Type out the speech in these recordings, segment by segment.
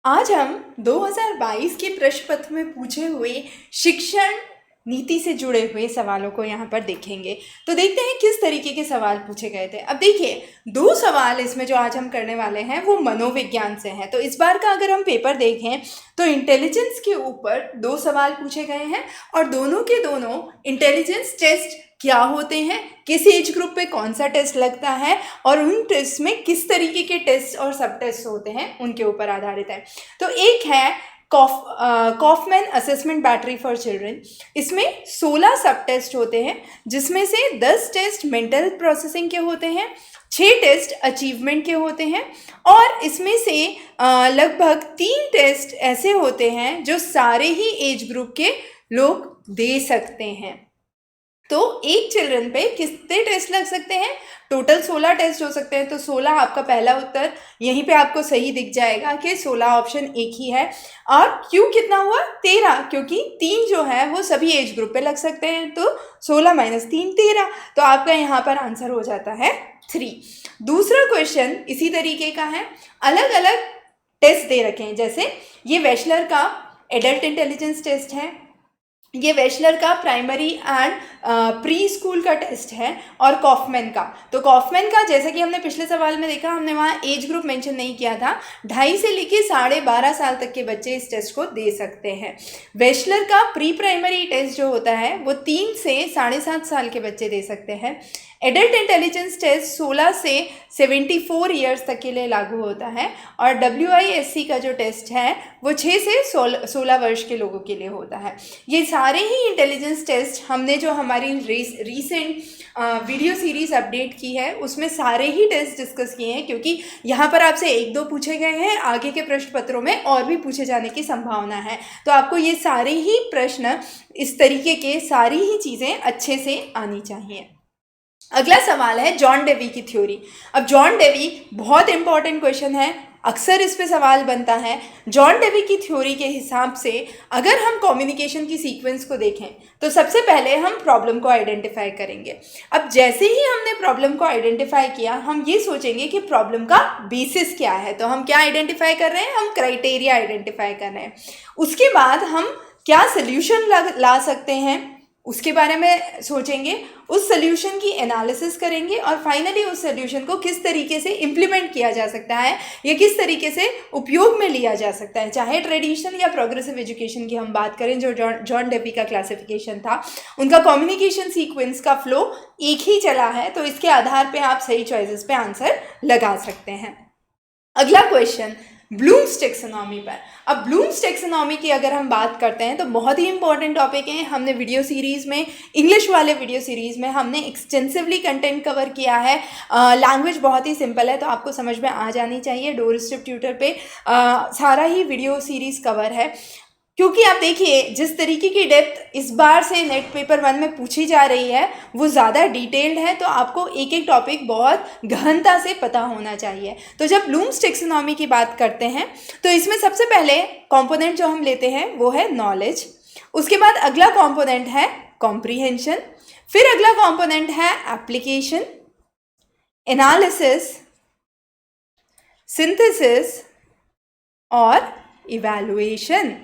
आज हम 2022 के प्रश्न पत्र में पूछे हुए शिक्षण नीति से जुड़े हुए सवालों को यहाँ पर देखेंगे। तो देखते हैं किस तरीके के सवाल पूछे गए थे। अब देखिए, दो सवाल इसमें जो आज हम करने वाले हैं वो मनोविज्ञान से हैं। तो इस बार का अगर हम पेपर देखें तो इंटेलिजेंस के ऊपर दो सवाल पूछे गए हैं और दोनों के दोनों इंटेलिजेंस टेस्ट क्या होते हैं, किस एज ग्रुप पे कौन सा टेस्ट लगता है और उन टेस्ट में किस तरीके के टेस्ट और सब टेस्ट होते हैं उनके ऊपर आधारित है। तो एक है Kauffman assessment battery for children. इसमें 16 सब टेस्ट होते हैं जिसमें से 10 टेस्ट मेंटल प्रोसेसिंग के होते हैं, 6 टेस्ट अचीवमेंट के होते हैं और इसमें से लगभग 3 टेस्ट ऐसे होते हैं जो सारे ही एज ग्रुप के लोग दे सकते हैं। तो एक चिल्ड्रन पे कितने टेस्ट लग सकते हैं? टोटल 16 टेस्ट हो सकते हैं। तो 16 आपका पहला उत्तर यहीं पे आपको सही दिख जाएगा कि 16 ऑप्शन एक ही है। और क्यों कितना हुआ? 13, क्योंकि 3 जो है वो सभी एज ग्रुप पे लग सकते हैं। तो 16 - 3 13। तो आपका यहाँ पर आंसर हो जाता है 3। दूसरा क्वेश्चन इसी तरीके का है। अलग अलग टेस्ट दे रखे हैं, जैसे ये वेशलर का एडल्ट इंटेलिजेंस टेस्ट है, ये वेशलर का प्राइमरी एंड प्री स्कूल का टेस्ट है और कॉफमैन का। तो कॉफमैन का जैसे कि हमने पिछले सवाल में देखा, हमने वहाँ एज ग्रुप मेंशन नहीं किया था। 2.5 से लेके 12.5 साल तक के बच्चे इस टेस्ट को दे सकते हैं। वेशलर का प्री प्राइमरी टेस्ट जो होता है वो 3 से 7.5 साल के बच्चे दे सकते हैं। एडल्ट इंटेलिजेंस टेस्ट 16 से 74 ईयर्स तक के लिए लागू होता है और WISC का जो टेस्ट है वो 6 से 16 वर्ष के लोगों के लिए होता है। ये सारे ही इंटेलिजेंस टेस्ट हमने जो हमारी रीसेंट वीडियो सीरीज़ अपडेट की है उसमें सारे ही टेस्ट डिस्कस किए हैं, क्योंकि यहाँ पर आपसे 1-2 पूछे गए हैं, आगे के प्रश्न पत्रों में और भी पूछे जाने की संभावना है। तो आपको ये सारे ही प्रश्न इस तरीके के सारी ही चीज़ें अच्छे से आनी चाहिए। अगला सवाल है जॉन डेवी की थ्योरी। अब जॉन डेवी बहुत इंपॉर्टेंट क्वेश्चन है, अक्सर इस पे सवाल बनता है। जॉन डेवी की थ्योरी के हिसाब से अगर हम कम्युनिकेशन की सीक्वेंस को देखें तो सबसे पहले हम प्रॉब्लम को आइडेंटिफाई करेंगे। अब जैसे ही हमने प्रॉब्लम को आइडेंटिफाई किया, हम ये सोचेंगे कि प्रॉब्लम का बेसिस क्या है। तो हम क्या आइडेंटिफाई कर रहे हैं? हम क्राइटेरिया आइडेंटिफाई कर रहे हैं। उसके बाद हम क्या सोल्यूशन ला सकते हैं उसके बारे में सोचेंगे, उस सोल्यूशन की एनालिसिस करेंगे और फाइनली उस सोल्यूशन को किस तरीके से इम्प्लीमेंट किया जा सकता है या किस तरीके से उपयोग में लिया जा सकता है। चाहे ट्रेडिशनल या प्रोग्रेसिव एजुकेशन की हम बात करें, जो जॉन डेवी का क्लासिफिकेशन था, उनका कम्युनिकेशन सीक्वेंस का फ्लो एक ही चला है। तो इसके आधार पर आप सही चॉइसेस पे आंसर लगा सकते हैं। अगला क्वेश्चन ब्लूम्स टेक्सोनॉमी पर। अब ब्लूम्स टेक्सोनॉमी की अगर हम बात करते हैं तो बहुत ही इंपॉर्टेंट टॉपिक है। हमने वीडियो सीरीज़ में, इंग्लिश वाले वीडियो सीरीज़ में हमने एक्सटेंसिवली कंटेंट कवर किया है। लैंग्वेज बहुत ही सिंपल है तो आपको समझ में आ जानी चाहिए। डोर स्टेप ट्यूटर पे सारा ही वीडियो सीरीज़ कवर है। क्योंकि आप देखिए जिस तरीके की डेप्थ इस बार से नेट पेपर 1 में पूछी जा रही है वो ज़्यादा डिटेल्ड है, तो आपको एक एक टॉपिक बहुत गहनता से पता होना चाहिए। तो जब ब्लूम्स टेक्सोनॉमी की बात करते हैं तो इसमें सबसे पहले कंपोनेंट जो हम लेते हैं वो है नॉलेज। उसके बाद अगला कंपोनेंट है कॉम्प्रिहेंशन, फिर अगला कंपोनेंट है एप्लीकेशन, एनालिसिस, सिंथेसिस और इवैल्यूएशन।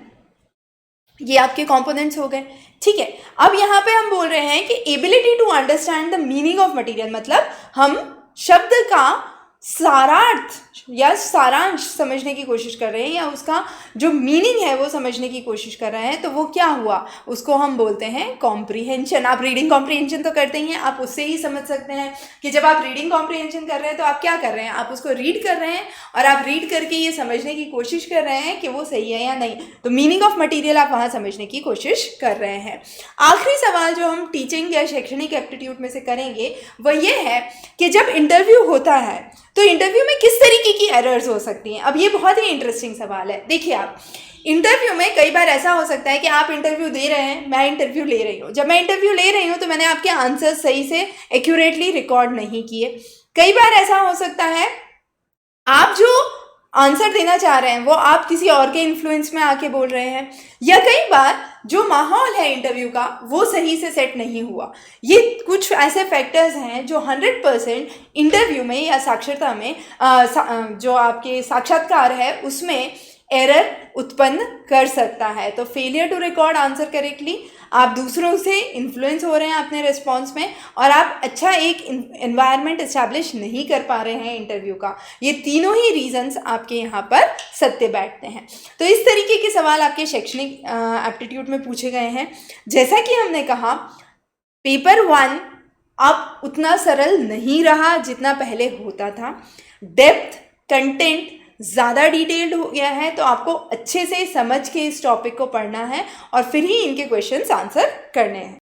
ये आपके कंपोनेंट्स हो गए। ठीक है, अब यहाँ पे हम बोल रहे हैं कि ability to understand the meaning of material, मतलब हम शब्द का सारार्थ या सारांश समझने की कोशिश कर रहे हैं या उसका जो मीनिंग है वो समझने की कोशिश कर रहे हैं। तो वो क्या हुआ, उसको हम बोलते हैं कॉम्प्रिहेंशन। आप रीडिंग कॉम्प्रिहेंशन तो करते ही हैं, आप उससे ही समझ सकते हैं कि जब आप रीडिंग कॉम्प्रिहेंशन कर रहे हैं तो आप क्या कर रहे हैं, आप उसको रीड कर रहे हैं और आप रीड करके ये समझने की कोशिश कर रहे हैं कि वो सही है या नहीं। तो मीनिंग ऑफ मटीरियल आप वहाँ समझने की कोशिश कर रहे हैं। आखिरी सवाल जो हम टीचिंग या शैक्षणिक एप्टीट्यूड में से करेंगे वह ये है कि जब इंटरव्यू होता है तो इंटरव्यू में किस तरीके की एरर्स हो सकती हैं। अब ये बहुत ही इंटरेस्टिंग सवाल है। देखिए, आप इंटरव्यू में कई बार ऐसा हो सकता है कि आप इंटरव्यू दे रहे हैं, मैं इंटरव्यू ले रही हूँ। जब मैं इंटरव्यू ले रही हूँ तो मैंने आपके आंसर सही से एक्यूरेटली रिकॉर्ड नहीं किए। कई बार ऐसा हो सकता है आप जो आंसर देना चाह रहे हैं वो आप किसी और के इन्फ्लुएंस में आके बोल रहे हैं, या कई बार जो माहौल है इंटरव्यू का वो सही से सेट नहीं हुआ। ये कुछ ऐसे फैक्टर्स हैं जो 100% इंटरव्यू में या साक्षरता में जो आपके साक्षात्कार है उसमें एरर उत्पन्न कर सकता है। तो failure to record answer correctly, आप दूसरों से इन्फ्लुएंस हो रहे हैं अपने रिस्पॉन्स में, और आप अच्छा एक एनवायरनमेंट इस्टेब्लिश नहीं कर पा रहे हैं इंटरव्यू का। ये तीनों ही रीजंस आपके यहाँ पर सत्य बैठते हैं। तो इस तरीके के सवाल आपके शैक्षणिक एप्टीट्यूड में पूछे गए हैं। जैसा कि हमने कहा, पेपर 1 अब उतना सरल नहीं रहा जितना पहले होता था। डेप्थ, कंटेंट ज़्यादा डिटेल्ड हो गया है, तो आपको अच्छे से समझ के इस टॉपिक को पढ़ना है और फिर ही इनके क्वेश्चंस आंसर करने हैं।